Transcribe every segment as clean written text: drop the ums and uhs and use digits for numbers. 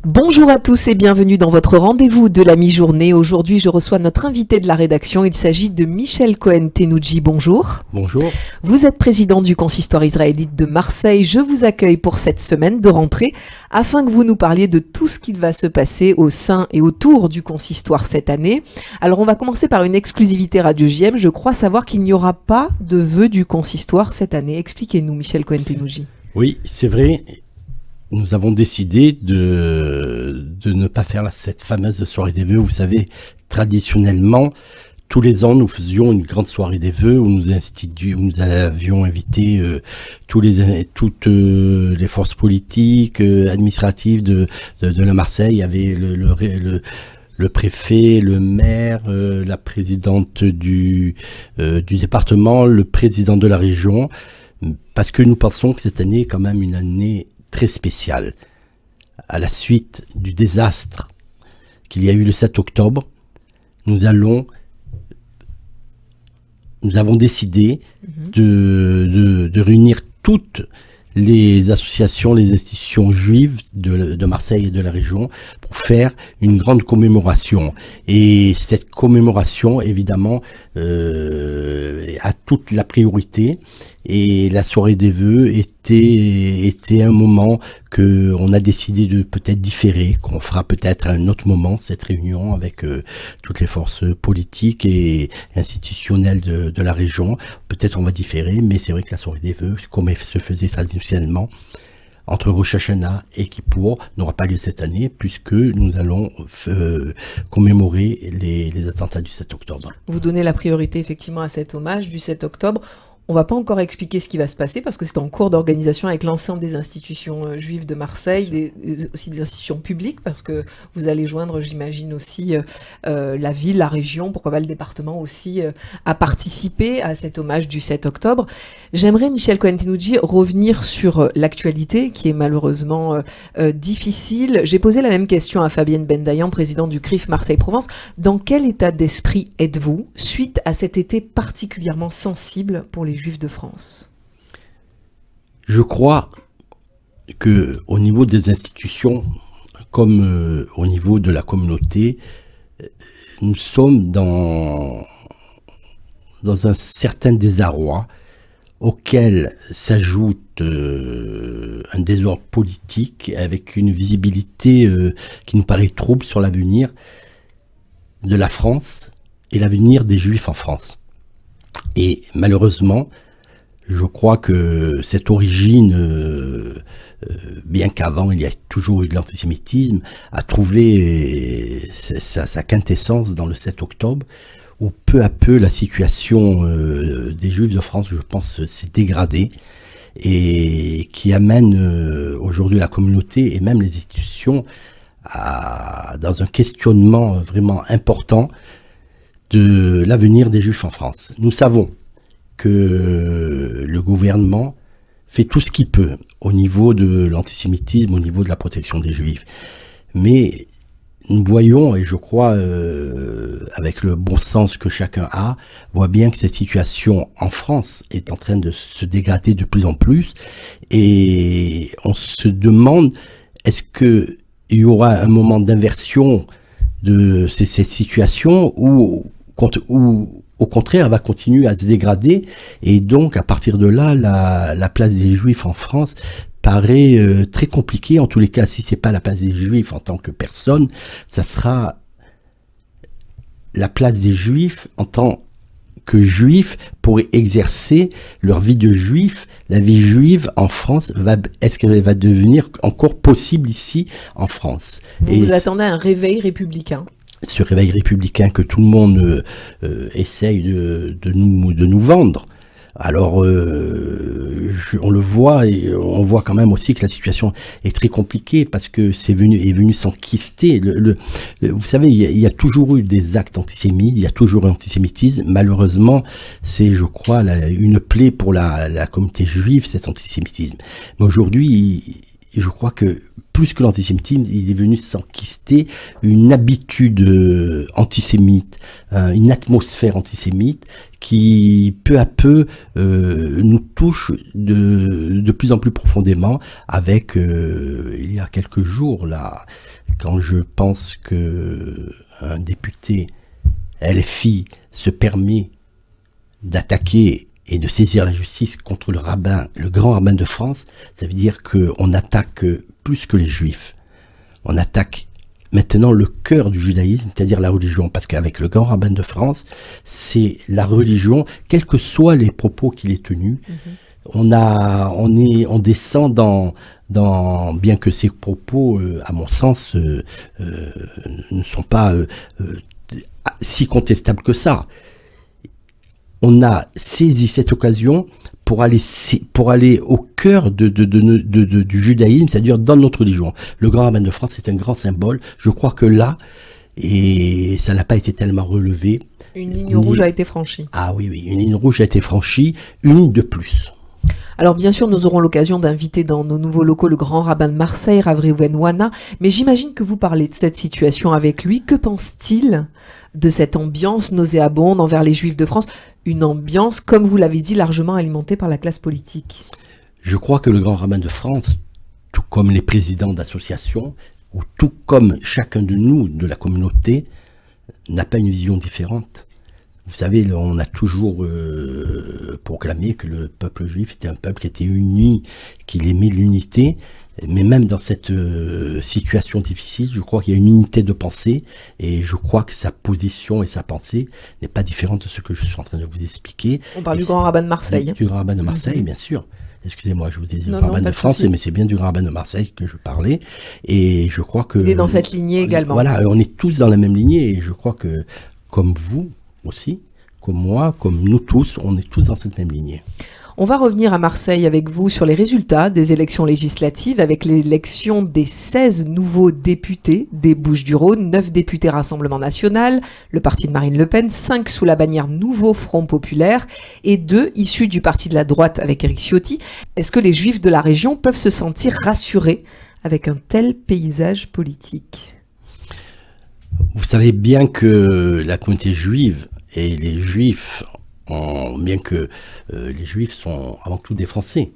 Bonjour à tous et bienvenue dans votre rendez-vous de la mi-journée. Aujourd'hui, je reçois notre invité de la rédaction. Il s'agit de Michel Cohen-Tenoudji. Bonjour. Bonjour. Vous êtes président du consistoire israélite de Marseille. Je vous accueille pour cette semaine de rentrée afin que vous nous parliez de tout ce qui va se passer au sein et autour du consistoire cette année. Alors, on va commencer par une exclusivité Radio JM. Je crois savoir qu'il n'y aura pas de vœux du consistoire cette année. Expliquez-nous, Michel Cohen-Tenoudji. Oui, c'est vrai. Nous avons décidé de ne pas faire cette fameuse soirée des vœux. Vous savez, traditionnellement, tous les ans, nous faisions une grande soirée des vœux où nous avions invité toutes les forces politiques, administratives de la Marseille. Il y avait le préfet, le maire, la présidente du département, le président de la région, parce que nous pensons que cette année est quand même une année très spécial. À la suite du désastre qu'il y a eu le 7 octobre, nous avons décidé de réunir toutes les associations, les institutions juives de Marseille et de la région pour faire une grande commémoration. Et cette commémoration, évidemment, a toute la priorité. Et la soirée des vœux était un moment que on a décidé de peut-être différer, qu'on fera peut-être à un autre moment cette réunion avec toutes les forces politiques et institutionnelles de la région. Peut-être on va différer, mais c'est vrai que la soirée des vœux, comme elle se faisait traditionnellement, entre Rosh Hashanah et Kippour, n'aura pas lieu cette année puisque nous allons commémorer les attentats du 7 octobre. Vous donnez la priorité effectivement à cet hommage du 7 octobre. On va pas encore expliquer ce qui va se passer parce que c'est en cours d'organisation avec l'ensemble des institutions juives de Marseille, aussi des institutions publiques parce que vous allez joindre, j'imagine aussi, la ville, la région, pourquoi pas le département aussi, à participer à cet hommage du 7 octobre. J'aimerais, Michel Cohen-Tenoudji, revenir sur l'actualité qui est malheureusement difficile. J'ai posé la même question à Fabienne Bendayan, présidente du CRIF Marseille-Provence. Dans quel état d'esprit êtes-vous suite à cet été particulièrement sensible pour les Juifs de France? Je crois que au niveau des institutions, comme au niveau de la communauté, nous sommes dans un certain désarroi auquel s'ajoute un désordre politique avec une visibilité qui nous paraît trouble sur l'avenir de la France et l'avenir des Juifs en France. Et malheureusement, je crois que cette origine, bien qu'avant il y a toujours eu de l'antisémitisme, a trouvé sa quintessence dans le 7 octobre, où peu à peu la situation des Juifs de France, je pense, s'est dégradée et qui amène aujourd'hui la communauté et même les institutions dans un questionnement vraiment important de l'avenir des Juifs en France. Nous savons que le gouvernement fait tout ce qu'il peut au niveau de l'antisémitisme, au niveau de la protection des Juifs. Mais nous voyons, et je crois, avec le bon sens que chacun voit bien que cette situation en France est en train de se dégrader de plus en plus. Et on se demande, est-ce qu'il y aura un moment d'inversion de cette situation ou au contraire elle va continuer à se dégrader, et donc à partir de là la place des Juifs en France paraît très compliquée. En tous les cas, si c'est pas la place des Juifs en tant que personne, ça sera la place des Juifs en tant que Juifs pour exercer leur vie de Juifs. La vie juive en France, est-ce qu'elle va devenir encore possible ici en France? Vous attendez un réveil républicain? Ce réveil républicain que tout le monde essaye de nous vendre. Alors, on le voit, et on voit quand même aussi que la situation est très compliquée parce que est venu s'enquister. Vous savez, il y a toujours eu des actes antisémites, il y a toujours eu antisémitisme. Malheureusement, c'est, je crois, une plaie pour la communauté juive, cet antisémitisme. Mais aujourd'hui, je crois que plus que l'antisémitisme, il est venu s'enquister une habitude antisémite, une atmosphère antisémite qui peu à peu nous touche de plus en plus profondément avec il y a quelques jours là, quand je pense que un député LFI se permet d'attaquer et de saisir la justice contre le rabbin, le grand rabbin de France, ça veut dire qu'on attaque plus que les juifs. On attaque maintenant le cœur du judaïsme, c'est-à-dire la religion, parce qu'avec le grand rabbin de France, c'est la religion, quels que soient les propos qu'il ait tenus. On descend dans, bien que ces propos, à mon sens, ne sont pas si contestables que ça. On a saisi cette occasion pour aller au cœur du judaïsme, c'est-à-dire dans notre religion. Le grand rabbin de France est un grand symbole. Je crois que là, et ça n'a pas été tellement relevé. Une ligne rouge a été franchie. Ah oui, une ligne rouge a été franchie, une ligne de plus. Alors bien sûr, nous aurons l'occasion d'inviter dans nos nouveaux locaux le grand rabbin de Marseille, Rav Reuven Wana, mais j'imagine que vous parlez de cette situation avec lui. Que pense-t-il de cette ambiance nauséabonde envers les Juifs de France? Une ambiance, comme vous l'avez dit, largement alimentée par la classe politique. Je crois que le grand rabbin de France, tout comme les présidents d'associations, ou tout comme chacun de nous, de la communauté, n'a pas une vision différente. Vous savez, on a toujours proclamé que le peuple juif était un peuple qui était uni, qu'il aimait l'unité. Mais même dans cette situation difficile, je crois qu'il y a une unité de pensée et je crois que sa position et sa pensée n'est pas différente de ce que je suis en train de vous expliquer. On parle du grand rabbin de Marseille. Du grand rabbin de Marseille, bien sûr. Excusez-moi, je vous ai dit le grand rabbin de France, mais c'est bien du grand rabbin de Marseille que je parlais. Et je crois que... Il est dans cette lignée également. Voilà, on est tous dans la même lignée et je crois que, comme vous aussi, comme moi, comme nous tous, on est tous dans cette même lignée. On va revenir à Marseille avec vous sur les résultats des élections législatives, avec l'élection des 16 nouveaux députés des Bouches-du-Rhône, 9 députés Rassemblement National, le parti de Marine Le Pen, 5 sous la bannière Nouveau Front Populaire et 2 issus du parti de la droite avec Éric Ciotti. Est-ce que les Juifs de la région peuvent se sentir rassurés avec un tel paysage politique? Vous savez bien que la communauté juive et les Juifs, bien que les Juifs sont avant tout des Français.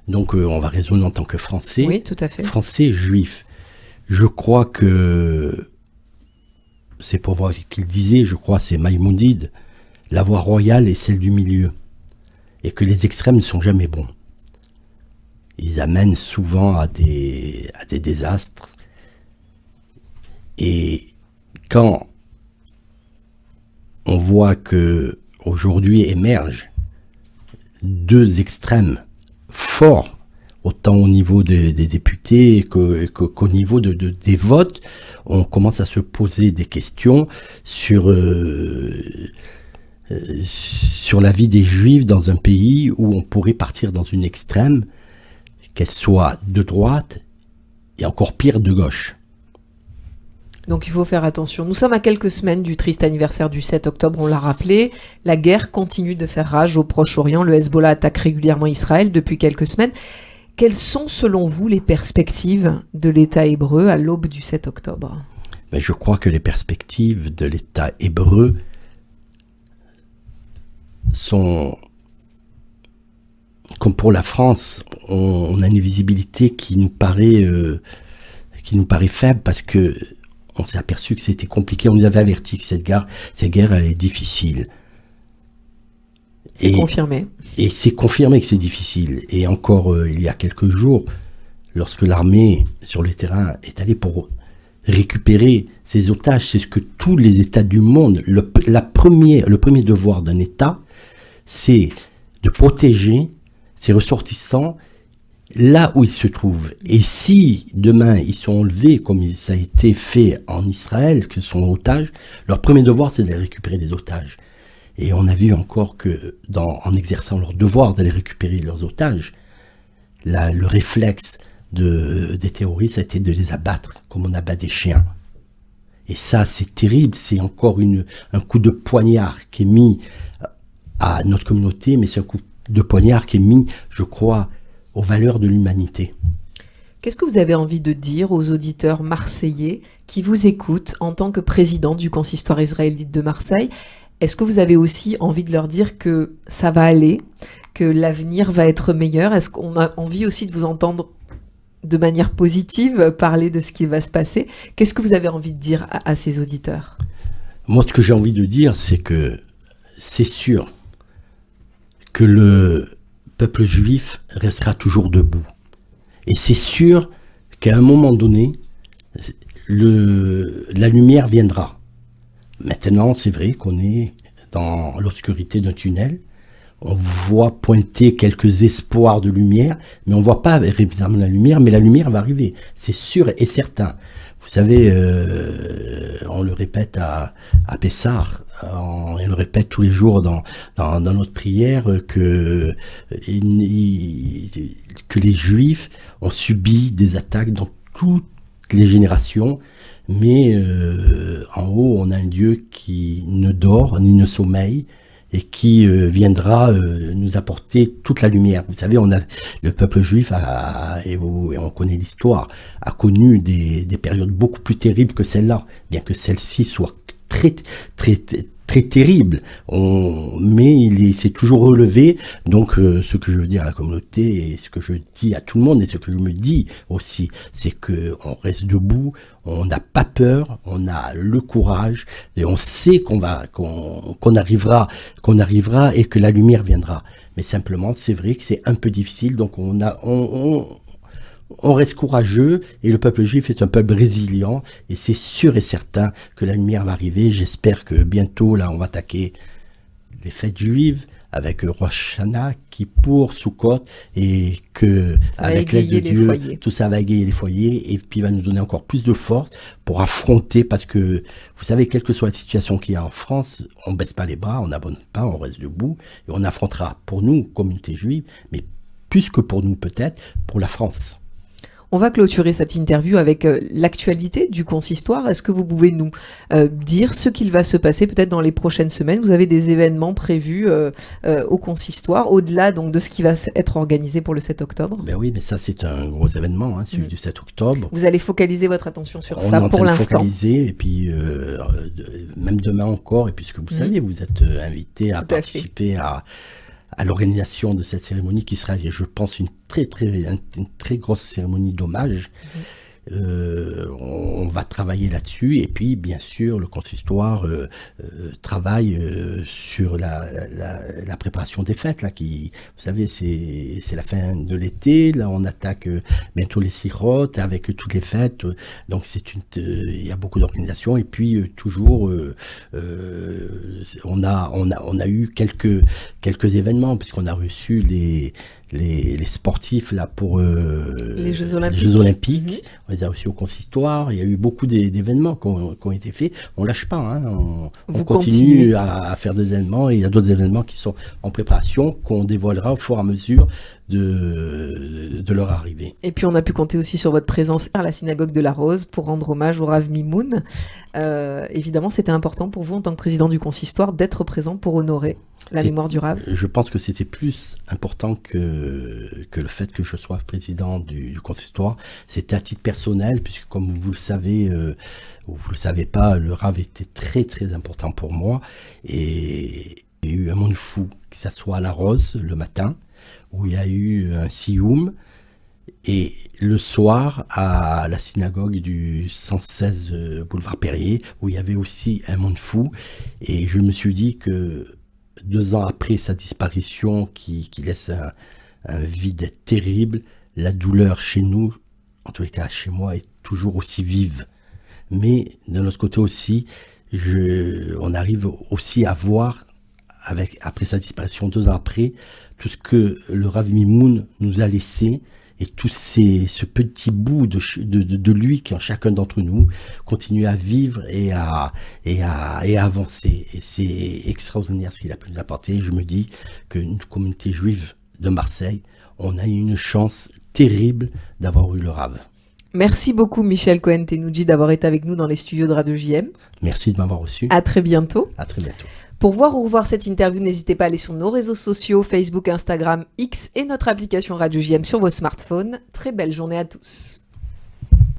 Donc on va raisonner en tant que Français. Oui, tout à fait. Français, Juifs. Je crois que, c'est pour voir qu'il disait, je crois c'est Maïmonide, la voie royale est celle du milieu. Et que les extrêmes ne sont jamais bons. Ils amènent souvent à des désastres. Et quand on voit que aujourd'hui émergent 2 extrêmes forts, autant au niveau des députés qu'au niveau des votes, on commence à se poser des questions sur la vie des Juifs dans un pays où on pourrait partir dans une extrême, qu'elle soit de droite et encore pire de gauche. Donc il faut faire attention. Nous sommes à quelques semaines du triste anniversaire du 7 octobre, on l'a rappelé. La guerre continue de faire rage au Proche-Orient. Le Hezbollah attaque régulièrement Israël depuis quelques semaines. Quelles sont selon vous les perspectives de l'État hébreu à l'aube du 7 octobre? Je crois que les perspectives de l'État hébreu sont, comme pour la France, on a une visibilité qui nous paraît faible parce que on s'est aperçu que c'était compliqué. On nous avait averti que cette guerre, elle est difficile. C'est confirmé. Et c'est confirmé que c'est difficile. Et encore, il y a quelques jours, lorsque l'armée sur le terrain est allée pour récupérer ses otages, c'est ce que tous les États du monde, le premier devoir d'un État, c'est de protéger ses ressortissants là où ils se trouvent. Et si demain ils sont enlevés, comme ça a été fait en Israël, que sont otages, leur premier devoir c'est de récupérer les otages. Et on a vu encore que en exerçant leur devoir d'aller récupérer leurs otages, le réflexe des terroristes a été de les abattre comme on abat des chiens. Et ça c'est terrible, c'est encore un coup de poignard qui est mis à notre communauté, mais c'est un coup de poignard qui est mis, je crois, aux valeurs de l'humanité. Qu'est-ce que vous avez envie de dire aux auditeurs marseillais qui vous écoutent en tant que président du consistoire israélite de Marseille? Est-ce que vous avez aussi envie de leur dire que ça va aller, que l'avenir va être meilleur? Est-ce qu'on a envie aussi de vous entendre de manière positive parler de ce qui va se passer? Qu'est-ce que vous avez envie de dire à ces auditeurs? Moi, ce que j'ai envie de dire, c'est que c'est sûr que le peuple juif restera toujours debout. Et c'est sûr qu'à un moment donné, la lumière viendra. Maintenant, c'est vrai qu'on est dans l'obscurité d'un tunnel. On voit pointer quelques espoirs de lumière, mais on ne voit pas évidemment la lumière, mais la lumière va arriver. C'est sûr et certain. Vous savez, on le répète à Pessah, on le répète tous les jours dans notre prière, que les Juifs ont subi des attaques dans toutes les générations, mais en haut, on a un Dieu qui ne dort ni ne sommeille, et qui viendra nous apporter toute la lumière. Vous savez, le peuple juif, et on connaît l'histoire, a connu des périodes beaucoup plus terribles que celle-là, bien que celle-ci soit très, très, très terrible. Mais il s'est toujours relevé. Donc, ce que je veux dire à la communauté, et ce que je dis à tout le monde, et ce que je me dis aussi, c'est qu'on reste debout, on n'a pas peur, on a le courage, et on sait qu'on arrivera, et que la lumière viendra. Mais simplement, c'est vrai que c'est un peu difficile, donc on reste courageux, et le peuple juif est un peuple résilient, et c'est sûr et certain que la lumière va arriver. J'espère que bientôt, là, on va attaquer les fêtes juives avec Rosh Hashanah, Kippour, Sukkot, et que avec l'aide de Dieu, tout ça va égayer les foyers, et puis va nous donner encore plus de force pour affronter, parce que vous savez, quelle que soit la situation qu'il y a en France, on baisse pas les bras, on n'abandonne pas, on reste debout, et on affrontera pour nous, communauté juive, mais plus que pour nous peut-être, pour la France. On va clôturer cette interview avec l'actualité du consistoire. Est-ce que vous pouvez nous dire ce qu'il va se passer peut-être dans les prochaines semaines? Vous avez des événements prévus au consistoire, au-delà donc de ce qui va être organisé pour le 7 octobre? Ben oui, mais ça c'est un gros événement, celui du 7 octobre. Vous allez focaliser votre attention sur ça pour l'instant. Focaliser, et puis même demain encore, et puisque vous savez, vous êtes invité à participer à l'organisation de cette cérémonie qui sera, je pense, une très grosse cérémonie d'hommage. On va travailler là-dessus, et puis bien sûr le consistoire travaille sur la préparation des fêtes là, qui, vous savez, c'est la fin de l'été, là on attaque bientôt les sirotes avec toutes les fêtes, donc il y a beaucoup d'organisations, et puis toujours on a eu quelques événements, puisqu'on a reçu les sportifs là pour les Jeux Olympiques. On les a reçus au consistoire. Il y a eu beaucoup d'événements qui ont été faits. On lâche pas, on continue à faire des événements, et il y a d'autres événements qui sont en préparation, qu'on dévoilera au fur et à mesure de leur arrivée. Et puis on a pu compter aussi sur votre présence à la synagogue de la Rose pour rendre hommage au Rav Mimoun. Évidemment, c'était important pour vous en tant que président du consistoire d'être présent pour honorer la mémoire du Rav. Je pense que c'était plus important que le fait que je sois président du consistoire. C'était à titre personnel, puisque comme vous le savez, ou vous le savez pas, le Rav était très très important pour moi, et il y a eu un monde fou, que ça soit à la Rose le matin, où il y a eu un sioum, et le soir à la synagogue du 116 boulevard Perrier, où il y avait aussi un monde fou. Et je me suis dit que 2 ans après sa disparition, qui laisse un vide terrible, la douleur chez nous, en tous les cas chez moi, est toujours aussi vive. Mais d'un autre côté aussi, on arrive aussi à voir, après sa disparition 2 ans après, tout ce que le Rav Mimoun nous a laissé, et tout ce petit bout de lui qui en chacun d'entre nous continue à vivre et à avancer. Et c'est extraordinaire ce qu'il a pu nous apporter. Je me dis qu'une communauté juive de Marseille, on a eu une chance terrible d'avoir eu le Rav. Merci beaucoup Michel Cohen-Tenoudji d'avoir été avec nous dans les studios de Radio JM. Merci de m'avoir reçu. À très bientôt. À très bientôt. Pour voir ou revoir cette interview, n'hésitez pas à aller sur nos réseaux sociaux, Facebook, Instagram, X et notre application Radio JM sur vos smartphones. Très belle journée à tous.